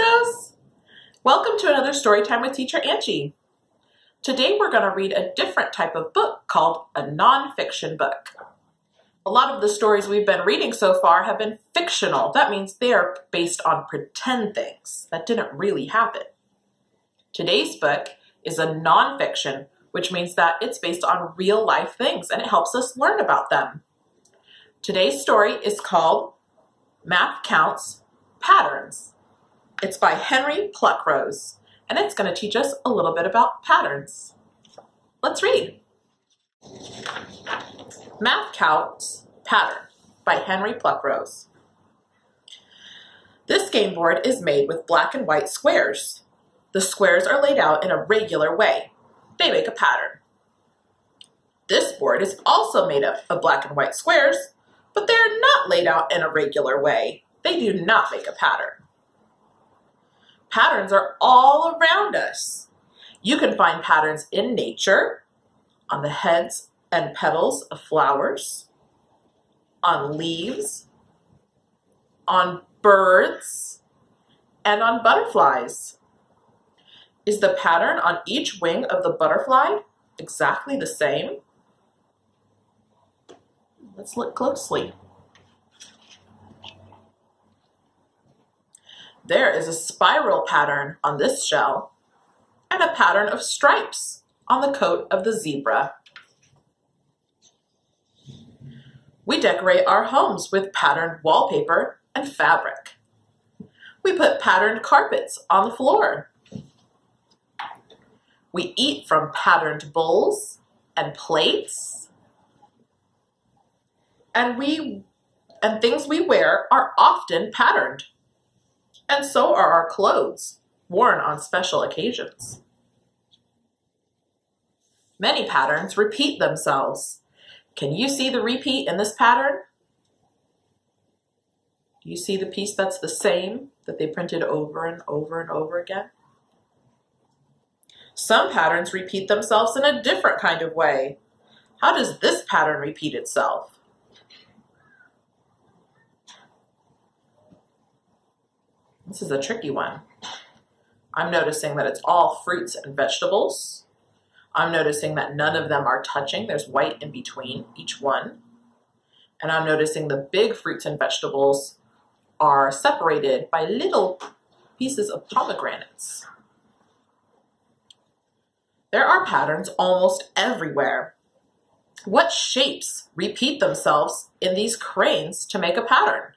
Pluckrose! Welcome to another story time with Teacher Angie. Today we're going to read a different type of book called a nonfiction book. A lot of the stories we've been reading so far have been fictional. That means they are based on pretend things that didn't really happen. Today's book is a nonfiction, which means that it's based on real life things and it helps us learn about them. Today's story is called Math Counts Patterns. It's by Henry Pluckrose, and it's going to teach us a little bit about patterns. Let's read. Math Counts Pattern by Henry Pluckrose. This game board is made with black and white squares. The squares are laid out in a regular way. They make a pattern. This board is also made up of black and white squares, but they are not laid out in a regular way. They do not make a pattern. Patterns are all around us. You can find patterns in nature, on the heads and petals of flowers, on leaves, on birds, and on butterflies. Is the pattern on each wing of the butterfly exactly the same? Let's look closely. There is a spiral pattern on this shell and a pattern of stripes on the coat of the zebra. We decorate our homes with patterned wallpaper and fabric. We put patterned carpets on the floor. We eat from patterned bowls and plates. And things we wear are often patterned. And so are our clothes, worn on special occasions. Many patterns repeat themselves. Can you see the repeat in this pattern? Do you see the piece that's the same, that they printed over and over and over again? Some patterns repeat themselves in a different kind of way. How does this pattern repeat itself? This is a tricky one. I'm noticing that it's all fruits and vegetables. I'm noticing that none of them are touching. There's white in between each one. And I'm noticing the big fruits and vegetables are separated by little pieces of pomegranates. There are patterns almost everywhere. What shapes repeat themselves in these cranes to make a pattern?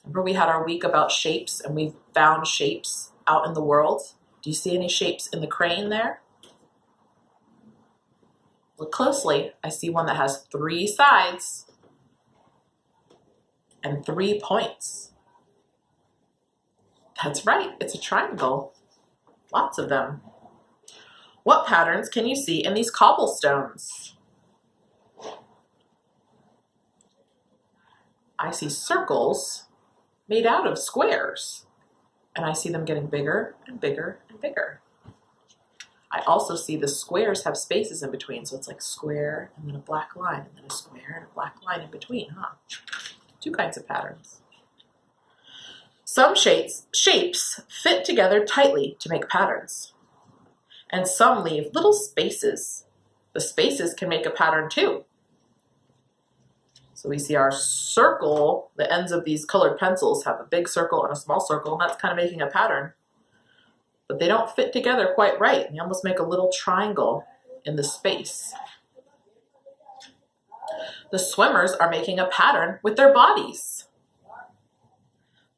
Remember we had our week about shapes and we found shapes out in the world. Do you see any shapes in the crane there? Look closely. I see one that has 3 sides and 3 points. That's right, it's a triangle. Lots of them. What patterns can you see in these cobblestones? I see circles made out of squares, and I see them getting bigger and bigger and bigger. I also see the squares have spaces in between, so it's like square and then a black line, and then a square and a black line in between, huh? 2 kinds of patterns. Some shapes fit together tightly to make patterns, and some leave little spaces. The spaces can make a pattern too. So we see our circle, the ends of these colored pencils have a big circle and a small circle, and that's kind of making a pattern. But they don't fit together quite right. They almost make a little triangle in the space. The swimmers are making a pattern with their bodies.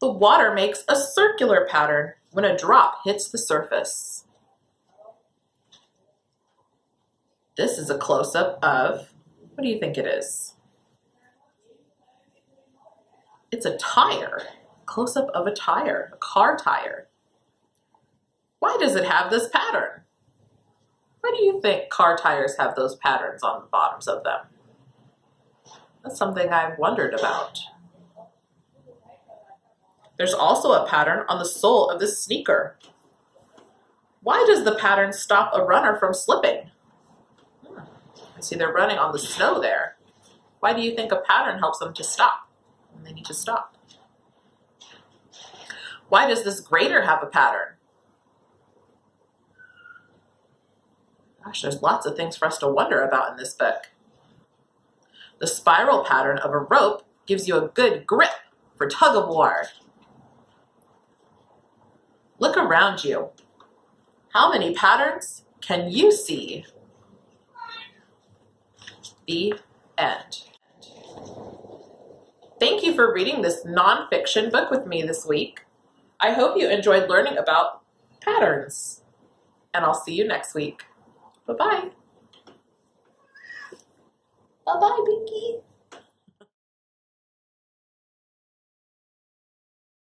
The water makes a circular pattern when a drop hits the surface. This is a close-up of, what do you think it is? It's a tire, close-up of a tire, a car tire. Why does it have this pattern? Why do you think car tires have those patterns on the bottoms of them? That's something I've wondered about. There's also a pattern on the sole of this sneaker. Why does the pattern stop a runner from slipping? I see they're running on the snow there. Why do you think a pattern helps them to stop when they need to stop? Why does this grater have a pattern? Gosh, there's lots of things for us to wonder about in this book. The spiral pattern of a rope gives you a good grip for tug of war. Look around you. How many patterns can you see? The end. Thank you for reading this nonfiction book with me this week. I hope you enjoyed learning about patterns. And I'll see you next week. Bye-bye. Bye-bye, Binky.